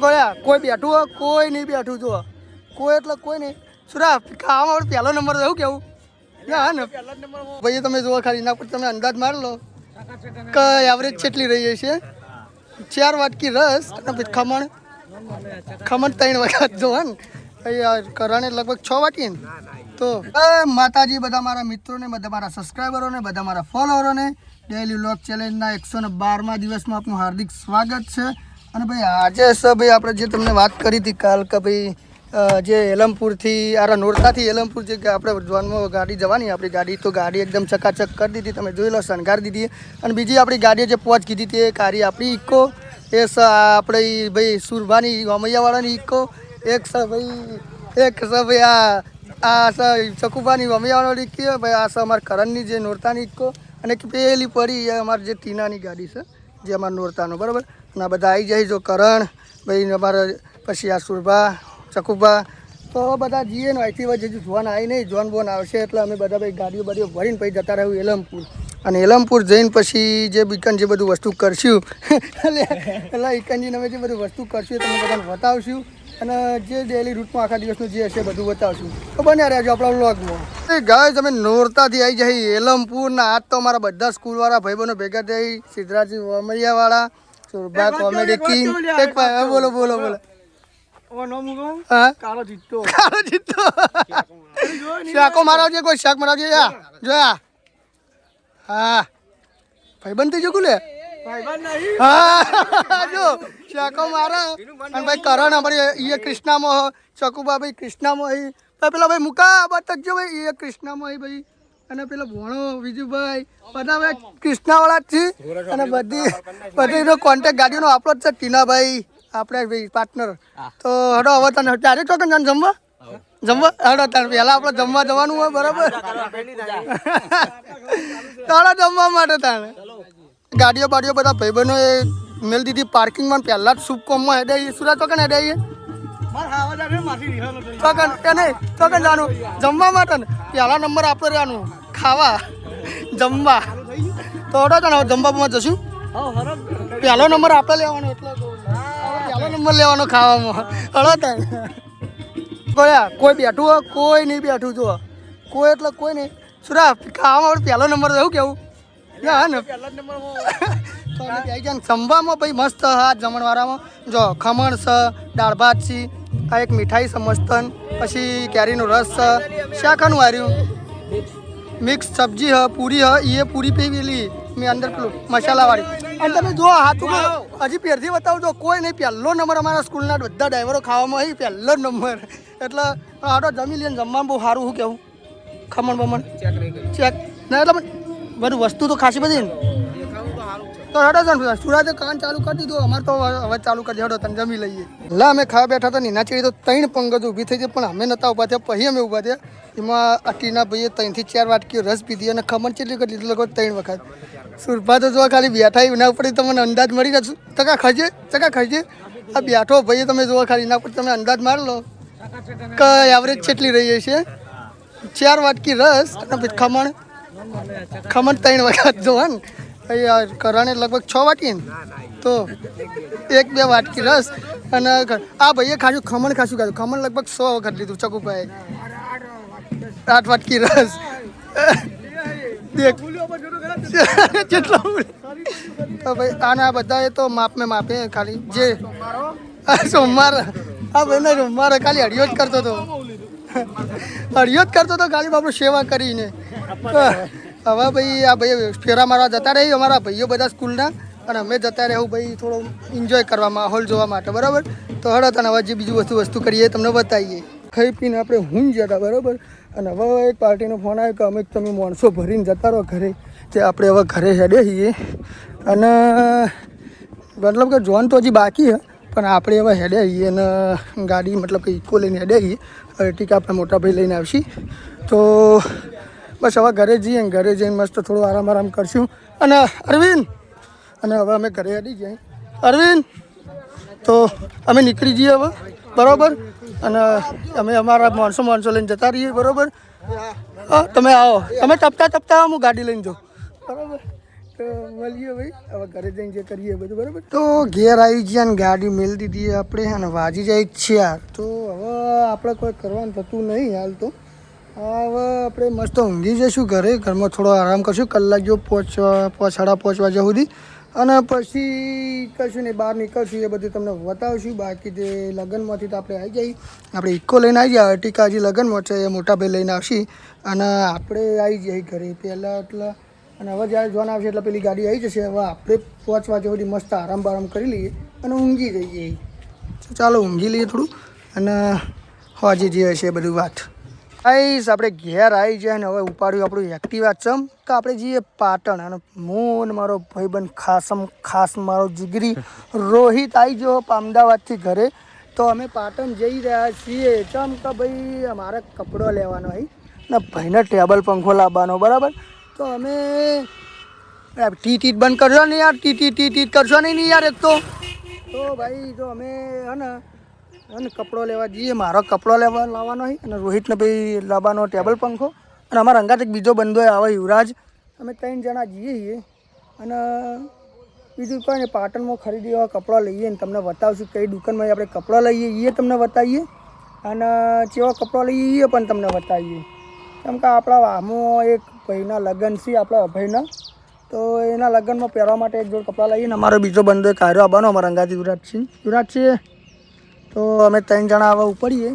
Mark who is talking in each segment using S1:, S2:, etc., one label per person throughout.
S1: ગોળ્યા કોઈ બેઠું હોય કોઈ નહીં બેઠું જો કોઈ એટલે કોઈ નહીં સુરા ખાવામાં પહેલો નંબર એવું કેવું હા ને ભાઈ તમે જોવો ખાલી એના પર તમે અંદાજ મારી લો કે એવરેજ કેટલી રહી છે 4 વાટકી રસ અને પછી ખમણ 3 વખત જો ને કરણે લગભગ 6 વાટકી ને તો માતાજી બધા મારા મિત્રોને બધા મારા સબસ્ક્રાઈબરોને બધા મારા ફોલોવરોને ડેલી વ્લોગ ચેલેન્જના 112મા દિવસમાં આપનું હાર્દિક સ્વાગત છે અને ભાઈ આજે છે ભાઈ આપણે જે તમને વાત કરી હતી કાલ કે ભાઈ જે એલમપુરથી નોરતાથી એલમપુર જે આપણે જોનમાં ગાડી જવાની આપણી ગાડી તો ગાડી એકદમ ચકાચક કરી દીધી તમે જોઈ લો શણગાર દીધી અને બીજી આપણી ગાડીએ જે પહોંચ કીધી હતી એ ગાડી આપણી ઇકો એ આપણે ભાઈ સુરભાની વમૈયાવાળાની ઇકો એક છે ભાઈ આ ચકુબાની વમૈયાવાળાની ઇકો ભાઈ આ છે અમારા કરણની જે નોરતાની ઇકો અને પેલી પડી એ અમારી જે ટીનાની ગાડી છે જે અમારા નોરતાનો બરાબર અને આ બધા આવી જાય જો કરણ ભાઈ અમારા પછી આ સુરભા ચકુબા તો બધા જઈએ ને અહીંથી હજુ જોન આવી નહીં જોન બોન આવશે એટલે અમે બધા ભાઈ ગાડીઓ બાડીઓ ભરીને પછી જતા રહ્યું એલમપુર અને એલમપુર જઈને પછી જે બીકન જે બધું વસ્તુ કરશું એટલે ઇકનજીને અમે જે બધું વસ્તુ કરશું એ તમને બધાને બતાવશું અને જે ડેલી રૂટમાં આખા દિવસનું જે હશે બધું બતાવશું તો બન્યા રહેજો આપણા વ્લોગમાં ગાય તમે નોરતાથી આવી જાય એલમપુર ને આજ તો અમારા બધા સ્કૂલવાળા ભાઈબંધો ભેગા થઈ સિદ્ધરાજી વમૈયાવાળા સુરભા કોમેડી કિંગ એક બોલો બોલો બોલો કાળો ચિત્તો શાકો મારવજે કોઈ શાક મારવજે જોયા હા ભાઈબંધ થઈ જકું લે હા જો શાકો મારા અને ભાઈ કરણ અમારી એ કૃષ્ણામાં ચકુબા ભાઈ કૃષ્ણામાં ભાઈ પેલા ભાઈ મુકા બતકજો ભાઈ એ કૃષ્ણામાં ભાઈ અને પેલો ભોણો વિજુભાઈ બધા ભાઈ કૃષ્ણાવાળા જ છે અને બધી કોન્ટેક્ટ ગાડીઓનો આપણો જ છે ટીનાભાઈ આપણે ભાઈ પાર્ટનર તો હડો હવે તને ડાયરેક્ટ તો તને જમવા હડો તને પહેલાં આપણે જમવા જવાનું હોય બરાબર તારા જમવા માટે તાણે ગાડીઓ બાડીઓ બધા ભાઈબંધોએ મેળ દીધી પાર્કિંગમાં પહેલાં જ શુભકોમમાં હેડાઈએ સુરત તો કને હેડાઈએ તો કને જાનું જમવા માટે ને પહેલા નંબર આપણે રહેવાનું ખાવા જમવા તો હડો તને જમવામાં જશું પહેલો નંબર આપણે લેવાનો એટલે પહેલો નંબર લેવાનો ખાવામાં હળો તાને કોઈ બેઠું હોય કોઈ નહીં બેઠું જો કોઈ એટલે કોઈ નહીં સુરા ખાવામાં પહેલો નંબર એવું કેવું હા ને જમવામાં ભાઈ મસ્ત હા જમણવાળામાં જો ખમણ છે દાળ ભાત છે આ એક મીઠાઈ છે મસ્તન પછી કેરીનો રસ છે શાકાનું હાર્યું મિક્સ સબ્જી હ પૂરી હ એ પૂરી પેલી મેં અંદર પેલું મસાલાવાળી અને તમે જો હાથું હજી પહેરથી બતાવજો કોઈ નહીં પહેલો નંબર અમારા સ્કૂલના બધા ડ્રાઈવરો ખાવામાં આવી પહેલો નંબર એટલે હાટો જમી લઈને જમવામાં બહુ સારું શું કેવું ખમણ બમણ ચેક ના એટલે બધું વસ્તુ તો ખાસી બધી ને તો હડો તને સુરતે કાન ચાલુ કરી દીધું અમારે તો હવે ચાલુ કરી હડો તને જમી લઈએ એટલે અમે ખાવા બેઠા હતા નીના ચીડી તો 3 પંગજ ઊભી થઈ જાય પણ અમે નહોતા ઊભા થયા પછી અમે ઊભા થયા એમાં અટીના ભાઈએ 3 થી 4 વાટકીઓ રસ પીધી અને ખમણ ચેટલી કરી દીધું લગભગ 3 વખત સુરભા તો જો ખાલી બેઠા એના ઉપર તમને અંદાજ મળી જશે ચકા ખાજે આ બેઠો ભાઈ તમે જોવા ખાલી એના પર તમે અંદાજ મારી લો કે એવરેજ કેટલી રહી છે 4 વાટકી રસ અને પછી ખમણ 3 વખત જો ને કરણે લગભગ 6 વાટકી ને તો 1-2 વાટકી રસ અને આ ભાઈએ ખાસું ખમણ ખાધું ખમણ લગભગ 100 વખત લીધું ચકુભાઈ 8 વાટકી રસ જેટલો તો ભાઈ આના બધા એ તો માપે ખાલી જે સોમવાર આ ભાઈને સોમવારે ખાલી હળિયો જ કરતો હતો ખાલી બાપુ સેવા કરીને હવે ભાઈ આ ભાઈ ફેરા મારવા જતા રહી અમારા ભાઈઓ બધા સ્કૂલના અને અમે જતા રહેવું ભાઈ થોડો એન્જોય કરવા માહોલ જોવા માટે બરાબર તો હડો તને હવે જે બીજું વસ્તુ કરીએ તમને બતાવીએ ખાઈ પીને આપણે હું જતા બરાબર અને હવે એક પાર્ટીનો ફોન આવ્યો કે અમે તમે માણસો ભરીને જતા રહો ઘરે તે આપણે હવે ઘરે હેડે છીએ અને મતલબ કે જોન તો હજી બાકી છે પણ આપણે હવે હેડે છીએ અને ગાડી મતલબ કે ઇકો લઈને હેડે છીએ ટીકા આપણે મોટા ભાઈ લઈને આવશી તો બસ હવે ઘરે જઈને મસ્ત થોડું આરામ કરશું અને અરવિંદ અને હવે અમે ઘરે હેડી જઈએ અરવિંદ તો અમે નીકળી જઈએ હવે બરાબર અને અમે અમારા માણસો લઈને જતા રહીએ બરાબર હા તમે આવો તમે ટપતા હું ગાડી લઈને જાઉં બરાબર તો મળીએ ભાઈ, હવે ઘરે જઈને જે કરીએ બધું બરાબર. તો ઘેર આવી ગયા ને ગાડી મેળ દીધી આપણે અને વાજી જાય છે યાર. તો હવે આપણે કોઈ કરવાનું થતું નહીં હાલ તો. હવે આપણે મસ્ત ઊંઘી જઈશું ઘરે, ઘરમાં થોડો આરામ કરશું કલાક જો 5:30 વાગ્યા સુધી, અને પછી કશું નહીં બહાર નીકળશું એ બધું તમને બતાવશું. બાકી જે લગ્નમાંથી તો આપણે આવી જઈએ, આપણે ઇકો લઈને આવી જાય, અર્ટિકા હજી લગ્નમાં છે એ મોટા ભાઈ લઈને આવશે અને આપણે આવી જઈએ ઘરે પહેલાં એટલે. અને હવે જ્યારે જોન આવશે એટલે પેલી ગાડી આવી જશે. હવે આપણે 5 વાગ્યા સુધી મસ્ત આરામ બારામ કરી લઈએ અને ઊંઘી જઈએ. ચાલો ઊંઘી લઈએ થોડું અને હોજે જે હશે એ બધું વાત. આઈશ આપણે ઘેર આવી જાય ને હવે ઉપાડ્યું આપણું એક્ટિવા ચમ કે આપણે જઈએ પાટણ. અને હું ને મારો ભાઈબંધ ખાસ મારો જીગરી રોહિત આવી ગયો અમદાવાદથી ઘરે. તો અમે પાટણ જઈ રહ્યા છીએ ચમ કે ભાઈ અમારે કપડો લેવાનો હોય ને ભાઈને ટેબલ પંખો લાવવાનો બરાબર. તો અમે ટીટ બંધ કરશો નહીં યાર, ટીટ કરશો નહીં યાર એક તો ભાઈ તો અમે હે ને કપડો લેવા જઈએ. મારો કપડો લાવવાનો હોય અને રોહિતને ભાઈ લાવવાનો ટેબલ પંખો, અને અમારા અંગાત એક બીજો બંદો આવે યુવરાજ. અમે 3 જણા જઈએ છીએ અને બીજું કોઈ નહીં, પાટણમાં ખરીદી એવા કપડાં લઈએ ને તમને બતાવશું કઈ દુકાનમાં આપણે કપડાં લઈએ એ તમને બતાવીએ અને કેવા કપડાં લઈએ એ પણ તમને બતાવીએ. કેમ કે આપણા વાહમાં એક ભાઈના લગ્ન છે આપણા ભાઈના, તો એના લગ્નમાં પહેરવા માટે એક જોડ કપડાં લઈએ ને અમારો બીજો બંદો એક હાર્યો આવવાનો અમારા અંગાત યુવરાજ છે. તો અમે 3 જણા આવા ઉપડીએ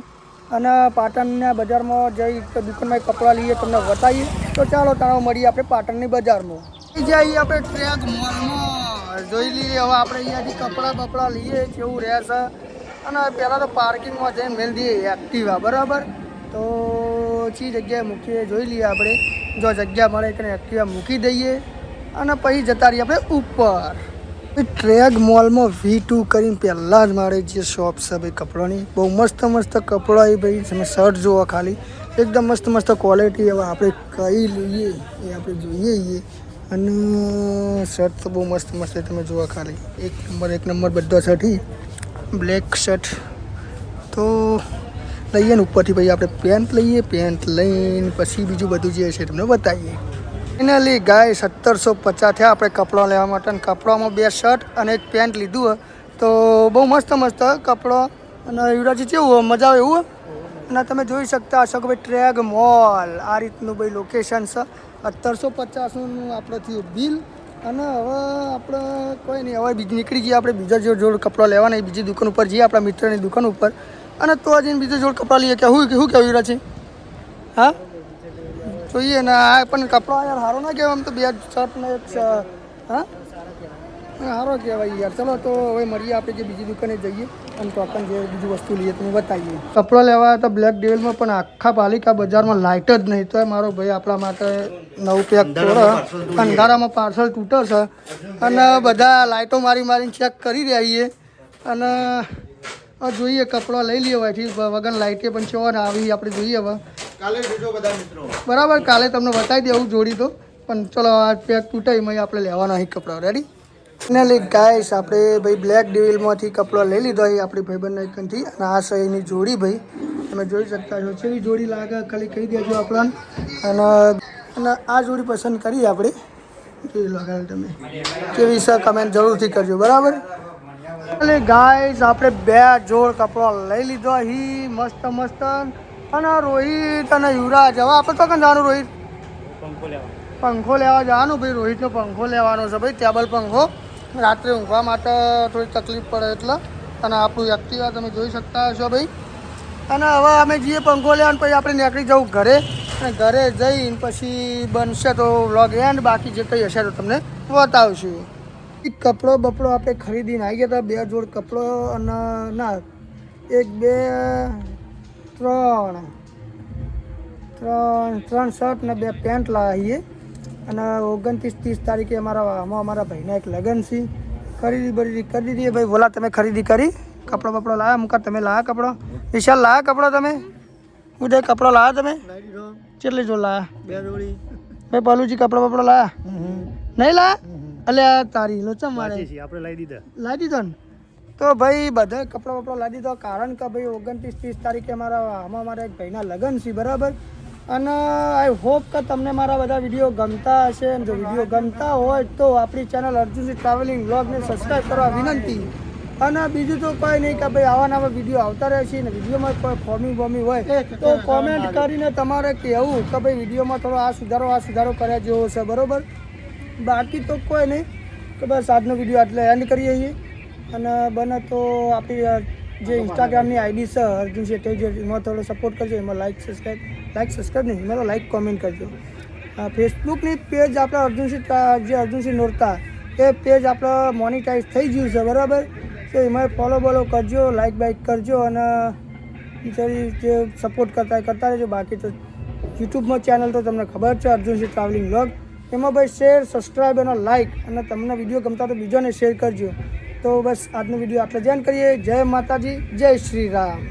S1: અને પાટણના બજારમાં જઈ દુકાનમાં કપડાં લઈએ તમને બતાવીએ. તો ચાલો તારો મળીએ આપણે પાટણની બજારમાં. જઈએ આપણે ટ્રેક મોલમાં જોઈ લઈએ હવે આપણે અહીંયાથી કપડાં લઈએ કેવું રહેશે. અને પહેલાં તો પાર્કિંગમાં જઈને મેળ દઈએ એક્ટિવા બરાબર. તો ચી જગ્યાએ મૂકીએ જોઈ લઈએ આપણે, જો જગ્યા મળે કે એક્ટિવા મૂકી દઈએ અને પછી જતા રહીએ આપણે ઉપર. ટ્રેક મોલમાં V2 કરીને પહેલાં જ મારે જે શોપ છે ભાઈ કપડાની, બહુ મસ્ત કપડાં એ ભાઈ તમે શર્ટ જુઓ ખાલી એકદમ મસ્ત ક્વોલિટી. હવે આપણે કઈ લઈએ એ આપણે જોઈએ અને શર્ટ તો બહુ મસ્ત તમે જુઓ ખાલી એક નંબર બધા શર્ટ બ્લેક શર્ટ. તો લઈએ ને ઉપરથી ભાઈ આપણે પેન્ટ લઈએ, પેન્ટ લઈને પછી બીજું બધું જે છે તમને બતાવીએ. ફાઇનલી ગાય 1750 થયા આપણે કપડાં લેવા માટે, અને કપડામાં 2 શર્ટ અને એક પેન્ટ લીધું હોય. તો બહુ મસ્ત કપડો અને યુવરાજી કેવું મજા આવે એવું. અને તમે જોઈ શકતા હશો કે ભાઈ ટ્રેક મોલ આ રીતનું ભાઈ લોકેશન છે. 1750નું આપણે થયું બિલ. અને હવે આપણે કોઈ નહીં, હવે નીકળી જઈએ આપણે બીજા જોડ કપડાં લેવાના બીજી દુકાન ઉપર જઈએ આપણા મિત્રની દુકાન ઉપર, અને તો જઈને બીજો જોડ કપડાં લઈએ. કે શું કહેવું યુવરાજી? હા જોઈએ ને આ પણ કપડો યાર સારો ના કહેવાય આમ તો 2 શર્ટ ને એક હા સારો કહેવાય યાર. ચલો તો હવે મળીએ આપણે જે બીજી દુકાને જઈએ અને ટોકન જે બીજી વસ્તુ લઈએ તમે બતાવીએ. કપડો લેવા તો બ્લેક ડેવિલમાં પણ આખા પાલિકા બજારમાં લાઇટ જ નહીં. તો મારો ભાઈ આપણા માટે નવું પેક તોડે, અંધારામાં પાર્સલ તૂટે છે અને બધા લાઇટો મારીને ચેક કરી રહ્યા છીએ. અને જોઈએ કપડો લઈ લઈએ હોયથી વગર લાઇટે પણ ચો ને આવી આપણે જોઈએ હવે કાલે જોજો બધા મિત્રો બરાબર. કાલે તમને બતાવી દેવું જોડી તો, પણ ચલો આ પેક તૂટાઈ આપણે લેવાના અહીં કપડાં રેડી. ફાઇનલી ગાઈસ આપણે ભાઈ બ્લેક ડેવિલમાંથી કપડો લઈ લીધો અહીં આપણી ભાઈબંધના એકનથી. અને આ છે એની જોડી ભાઈ તમે જોઈ શકતા છો કેવી જોડી લાગે ખાલી કહી દેજો આપણને. અને આ જોડી પસંદ કરી આપણે કેવી લાગે તમે કેવી છે કમેન્ટ જરૂરથી કરજો બરાબર. એટલે ગાઈસ આપણે 2 જોડ કપડો લઈ લીધો અહીં મસ્ત. અને રોહિત અને યુવરાજ હવે આપણે તો જવાનું રોહિત પંખો લેવા જવાનું ભાઈ. રોહિતનો પંખો લેવાનો છે ભાઈ, ટેબલ પંખો. રાત્રે ઊંઘવા માટે થોડી તકલીફ પડે એટલે. અને આપણું એક્ટિવા તમે જોઈ શકતા હશો ભાઈ. અને હવે અમે જઈએ પંખો લેવાનું, પછી આપણે નીકળી જવું ઘરે. અને ઘરે જઈને પછી બનશે તો વ્લોગ એન્ડ, બાકી જે કંઈ હશે તો તમને બતાવશું. કપડો આપણે ખરીદીને આવી ગયા હતા 2 જોડ કપડો અને ના 1 2 3 શર્ટ ને 2 પેન્ટ લાવીએ. અને 29-30 તારીખે અમારા ભાઈના એક લગ્ન છે. ખરીદી કરી દીધી ભાઈ. બોલા તમે ખરીદી કરી કપડો લાવ્યા? મુકા તમે લાવ્યા કપડો? વિશાલ લાવ્યા કપડો? તમે ઉદય કપડો લાવ્યા? તમે કેટલી જોડ લાવ્યા? 2 જોડી ભાઈ. પલુજી કપડો લાવ્યા? નહીં લાવ્યા? અલ્યા તારી લોચા મારે આપણે લાવી દીધો ને. તો ભાઈ બધા કપડો લાવી દીધો, કારણ કે ભાઈ 29-30 તારીખે અમારા એક ભાઈના લગ્ન છે બરાબર. અને આઈ હોપ કે તમને મારા બધા વિડીયો ગમતા હશે અને જો વિડીયો ગમતા હોય તો આપણી ચેનલ અર્જુનસિંહ ટ્રાવેલિંગ વ્લોગને સબસ્ક્રાઈબ કરવા વિનંતી. અને બીજું તો કોઈ નહીં કે ભાઈ આવા નવા વિડીયો આવતા રહે છે ને વિડીયોમાં કોઈ ફોમી હોય તો કોમેન્ટ કરીને તમારે કહેવું કે ભાઈ વિડીયોમાં થોડો આ સુધારો કર્યા જેવો છે, બરાબર. બાકી તો કોઈ નહીં કે બસ આજનો વિડીયો આટલે એન્ડ કરીએ છીએ. અને બને તો આપણી જે ઇન્સ્ટાગ્રામની આઈડી છે અર્જુનસિંહ ટેજ, એમાં થોડો સપોર્ટ કરજો. એમાં લાઈક સબસ્ક્રાઈબ નહીં, એમાં તો લાઈક કોમેન્ટ કરજો. ફેસબુકની પેજ આપણે અર્જુનસિંહ નોરતા એ પેજ આપણે મોનિટાઈઝ થઈ ગયું છે, બરાબર. તો એમાં ફોલો કરજો, લાઈક કરજો અને જે સપોર્ટ કરતા રહેજો. બાકી તો યુટ્યુબમાં ચેનલ તો તમને ખબર છે અર્જુનસિંહ ટ્રાવેલિંગ વ્લોગ, એમાં ભાઈ શેર, સબસ્ક્રાઈબ અને લાઈક, અને તમને વિડીયો ગમતા તો બીજાને શેર કરજો. તો બસ આજનો વિડીયો આટલે જ એન્ડ કરીએ. જય માતાજી, જય શ્રી રામ.